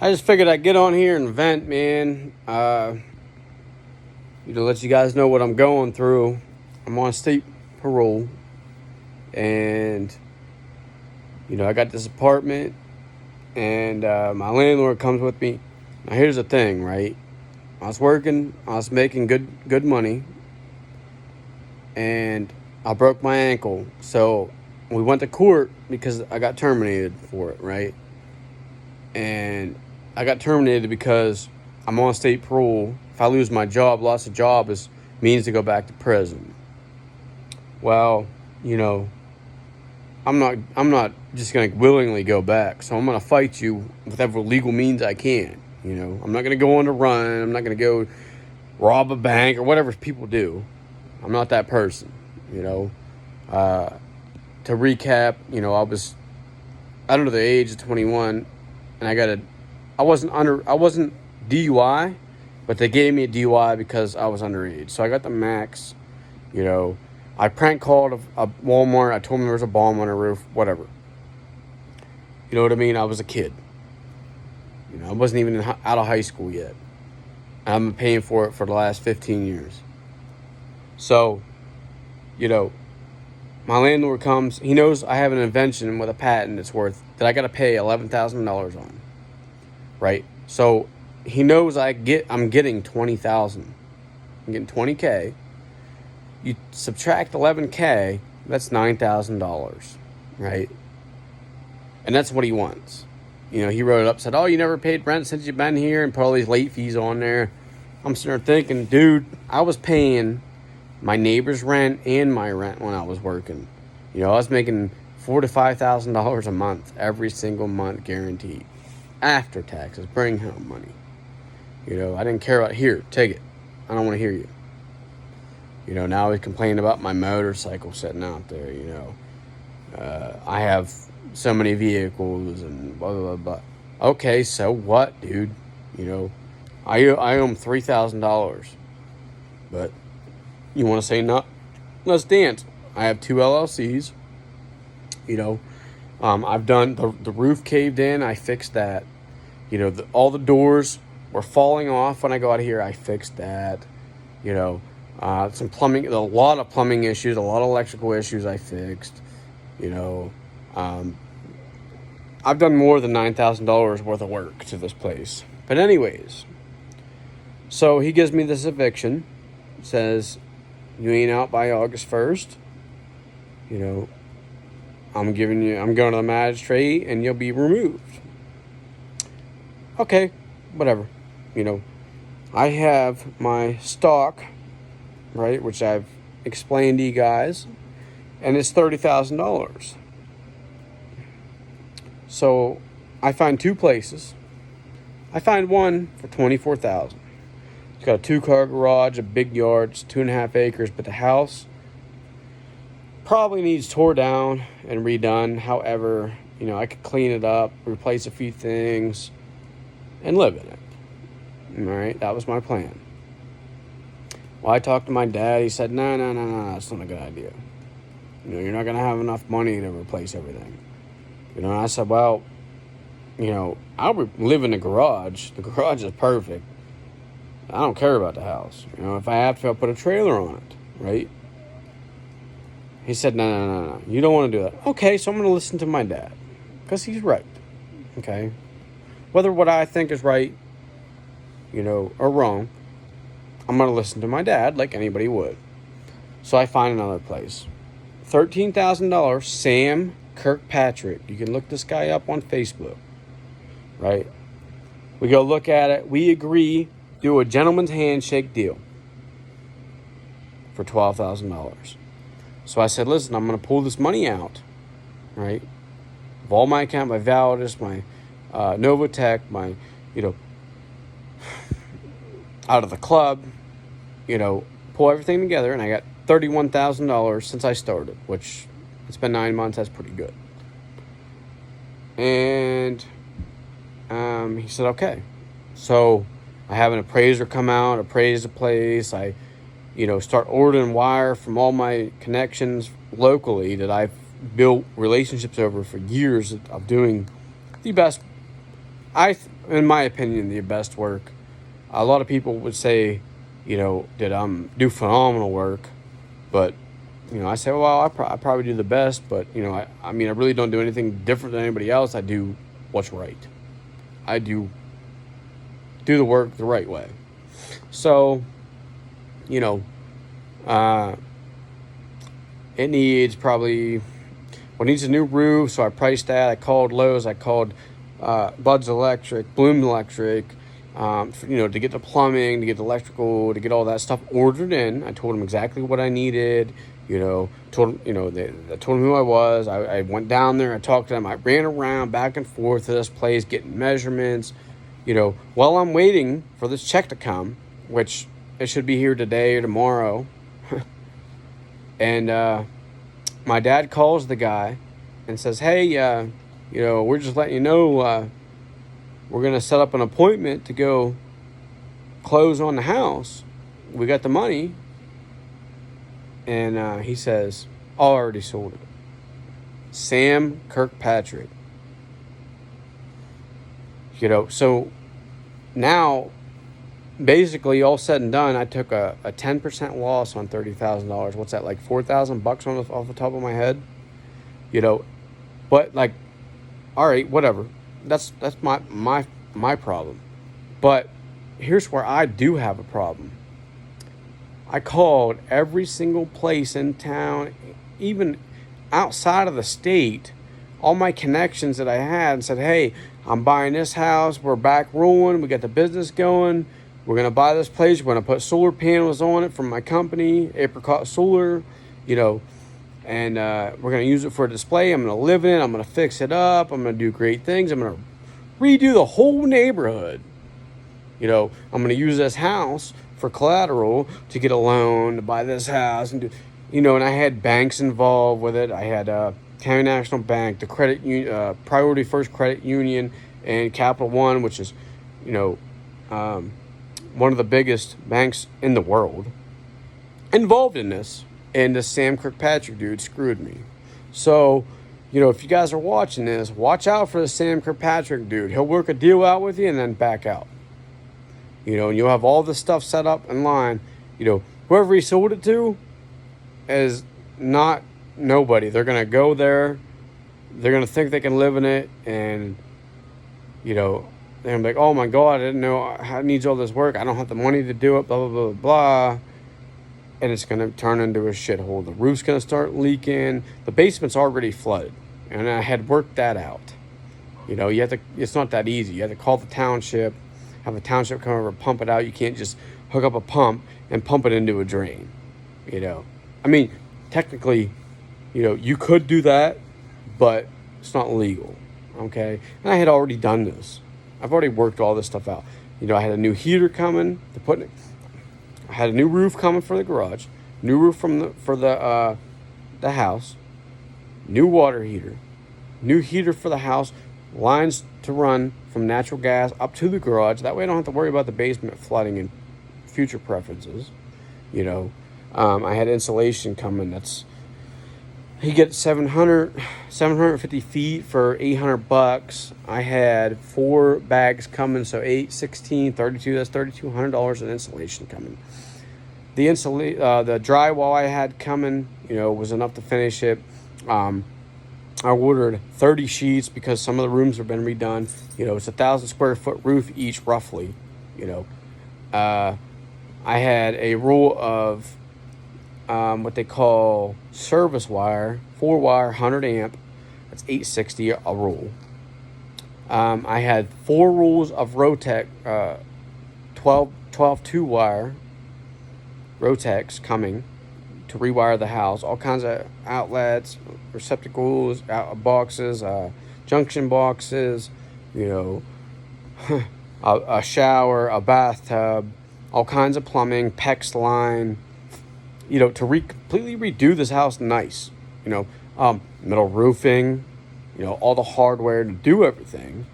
I just figured I'd get on here and vent, man. Let you guys know what I'm going through. I'm on state parole, and I got this apartment, and my landlord comes with me. Now, here's the thing, right? I was working, I was making good money, and I broke my ankle. So we went to court because I got terminated for it, right? And I got terminated because I'm on state parole. If I lose my job, loss of job means to go back to prison. Well, I'm not just gonna willingly go back. So I'm gonna fight you with whatever legal means I can. I'm not gonna go on a run. I'm not gonna go rob a bank or whatever people do. I'm not that person. To recap, I was under the age of 21, and I wasn't DUI, but they gave me a DUI because I was underage. So I got the max. I prank called a Walmart. I told them there was a bomb on a roof, whatever. You know what I mean? I was a kid. I wasn't even out of high school yet. I'm paying for it for the last 15 years. So, my landlord comes. He knows I have an invention with a patent that I got to pay $11,000 on. Right? So he knows I'm getting $20,000. I'm getting $20K. You subtract $11K, that's $9,000, right? And that's what he wants. He wrote it up, said, "Oh, you never paid rent since you've been here," and put all these late fees on there. I'm sitting there thinking, dude, I was paying my neighbor's rent and my rent when I was working. I was making $4,000 to $5,000 a month every single month, guaranteed. After taxes, bring home money. I didn't care about, here, take it. I don't want to hear you. Now he's complaining about my motorcycle sitting out there, I have so many vehicles and blah, blah, blah. Okay, so what, dude? I owe him $3,000. But you want to say no? Let's dance. I have 2 LLCs. I've done the roof caved in. I fixed that. All the doors were falling off when I got here. I fixed that. Some plumbing, a lot of plumbing issues, a lot of electrical issues I fixed. I've done more than $9,000 worth of work to this place. But anyways, so he gives me this eviction, says, "You ain't out by August 1st. I'm going to the magistrate and you'll be removed." Okay, whatever. I have my stock, right, which I've explained to you guys, and it's $30,000. So I find 2 places. I find one for $24,000. It's got a 2-car garage, a big yard, it's 2.5 acres, but the house probably needs tore down and redone. However, I could clean it up, replace a few things, and live in it. All right, that was my plan. Well, I talked to my dad. He said, no, that's not a good idea. You're not going to have enough money to replace everything. And I said, well, I'll live in the garage. The garage is perfect. I don't care about the house. If I have to, I'll put a trailer on it, right? He said, no. You don't want to do that. Okay, so I'm going to listen to my dad. Because he's right. Okay? Whether what I think is right, or wrong, I'm going to listen to my dad like anybody would. So I find another place. $13,000, Sam Kirkpatrick. You can look this guy up on Facebook. Right? We go look at it. We agree, do a gentleman's handshake deal for $12,000. So I said, listen, I'm going to pull this money out, right? Of all my account, my Validus, my Novotech, my, out of the club, pull everything together, and I got $31,000 since I started, which it's been 9 months. That's pretty good. And he said, okay. So I have an appraiser come out, appraise the place. I, start ordering wire from all my connections locally that I've built relationships over for years of doing the best in my opinion, the best work. A lot of people would say, that do phenomenal work, but I say, well, I probably do the best, but I mean, I really don't do anything different than anybody else. I do what's right. I do the work the right way. So, it needs a new roof, so I priced that. I called Lowe's. I called Bud's Electric, Bloom Electric, to get the plumbing, to get the electrical, to get all that stuff ordered in. I told them exactly what I needed. I told them who I was. I went down there. I talked to them. I ran around back and forth to this place, getting measurements. While I'm waiting for this check to come, which it should be here today or tomorrow. And my dad calls the guy and says, hey, we're just letting you know we're going to set up an appointment to go close on the house. We got the money. And he says, I already sold it. Sam Kirkpatrick. So now, basically, all said and done, I took a 10% loss on $30,000. What's that, like $4,000 off the top of my head? But like, all right, whatever. That's my problem. But here's where I do have a problem. I called every single place in town, even outside of the state, all my connections that I had, and said, hey, I'm buying this house. We're back rolling. We got the business going. We're going to buy this place. We're going to put solar panels on it from my company, Apricot Solar, and we're going to use it for a display. I'm going to live in it. I'm going to fix it up. I'm going to do great things. I'm going to redo the whole neighborhood. I'm going to use this house for collateral to get a loan to buy this house. And and I had banks involved with it. I had County National Bank, the credit Priority First Credit Union, and Capital One, which is, one of the biggest banks in the world, involved in this. And this Sam Kirkpatrick dude screwed me. So, if you guys are watching this, watch out for the Sam Kirkpatrick dude. He'll work a deal out with you and then back out. And you'll have all this stuff set up in line. Whoever he sold it to is not nobody. They're going to go there. They're going to think they can live in it. And, they're going to be like, oh my God, I didn't know it needs all this work. I don't have the money to do it, blah, blah, blah, blah. And it's going to turn into a shithole. The roof's going to start leaking. The basement's already flooded. And I had worked that out. It's not that easy. You have to call the township, have a township come over, pump it out. You can't just hook up a pump and pump it into a drain. I mean, technically, you could do that, but it's not legal. Okay? And I had already done this. I've already worked all this stuff out. I had a new heater coming to put in. I had a new roof coming for the garage, new roof for the house, new water heater, new heater for the house, lines to run from natural gas up to the garage. That way I don't have to worry about the basement flooding and future preferences. I had insulation coming. You get 750 feet for $800. I had 4 bags coming, so 8, 16, 32. That's $3,200 in insulation coming. The drywall I had coming, was enough to finish it. I ordered 30 sheets because some of the rooms have been redone. It's 1,000 square foot roof each, roughly. I had a roll of what they call service wire, 4-wire, 100 amp. That's $860 a roll. I had 4 rolls of Rotec, 12 2-wire Rotex coming to rewire the house. All kinds of outlets, receptacles, boxes, junction boxes, a shower, a bathtub, all kinds of plumbing, PEX line, to completely redo this house nice. Metal roofing, all the hardware to do everything.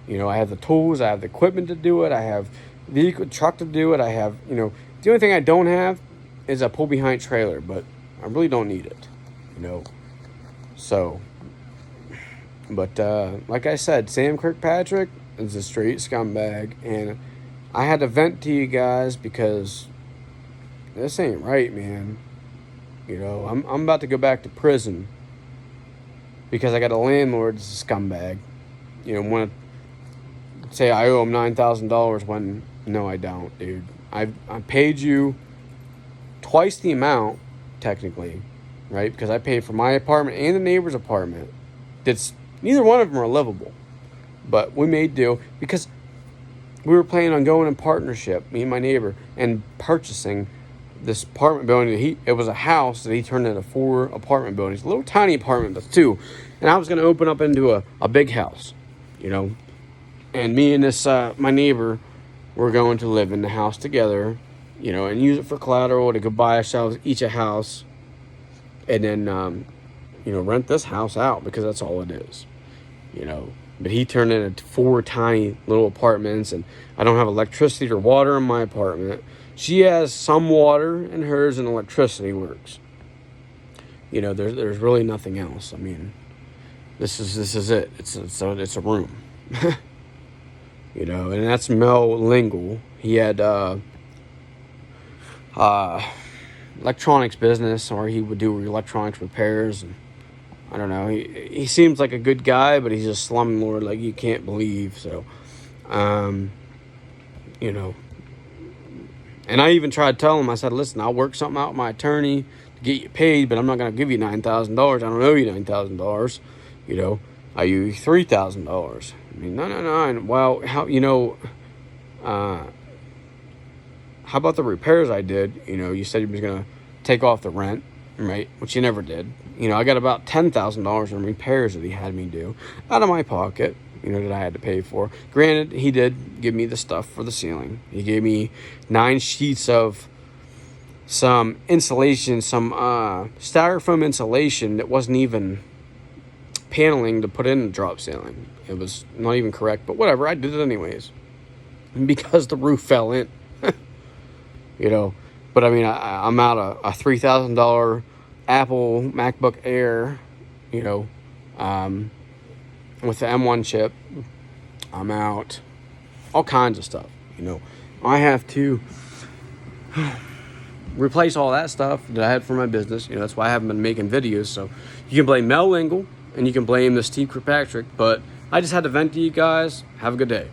I have the tools, I have the equipment to do it, I have the truck to do it, I have, the only thing I don't have is a pull-behind trailer, but I really don't need it, So, but like I said, Sam Kirkpatrick, is a straight scumbag, and I had to vent to you guys because this ain't right, man. You know, I'm about to go back to prison because I got a landlord that's a scumbag. You know, want to say I owe him $9,000 when no, I don't, dude. I paid you twice the amount, technically, right? Because I paid for my apartment and the neighbor's apartment. Neither one of them are livable, but we made do because we were planning on going in partnership, me and my neighbor, and purchasing this apartment building. It was a house that he turned into 4 apartment buildings, a little tiny apartment, but 2. And I was going to open up into a big house, you know. And me and this my neighbor were going to live in the house together, you know, and use it for collateral to go buy ourselves each a house, and then you know, rent this house out because that's all it is, you know. But he turned it into 4 tiny little apartments, and I don't have electricity or water in my apartment. She has some water in hers, and electricity works. You know, there's really nothing else. I mean, this is it. It's a room. You know, and that's Mel Lingle. He had electronics business, or he would do electronics repairs, and I don't know. He seems like a good guy, but he's a slumlord like you can't believe. So, you know. And I even tried to tell him, I said, listen, I'll work something out with my attorney to get you paid, but I'm not going to give you $9,000. I don't owe you $9,000. You know, I owe you $3,000. I mean, no. And, well, how, you know, how about the repairs I did? You know, you said you was going to take off the rent, right? Which you never did. You know, I got about $10,000 in repairs that he had me do out of my pocket, you know, that I had to pay for. Granted, he did give me the stuff for the ceiling. He gave me 9 sheets of some insulation, some styrofoam insulation that wasn't even paneling to put in the drop ceiling. It was not even correct, but whatever, I did it anyways. Because the roof fell in. You know, but I mean, I'm out a $3,000 Apple MacBook Air, you know, with the M1 chip. I'm out all kinds of stuff, you know. I have to replace all that stuff that I had for my business. You know, that's why I haven't been making videos. So you can blame Mel Lingle and you can blame the Steve Kirkpatrick, but I just had to vent to you guys. Have a good day.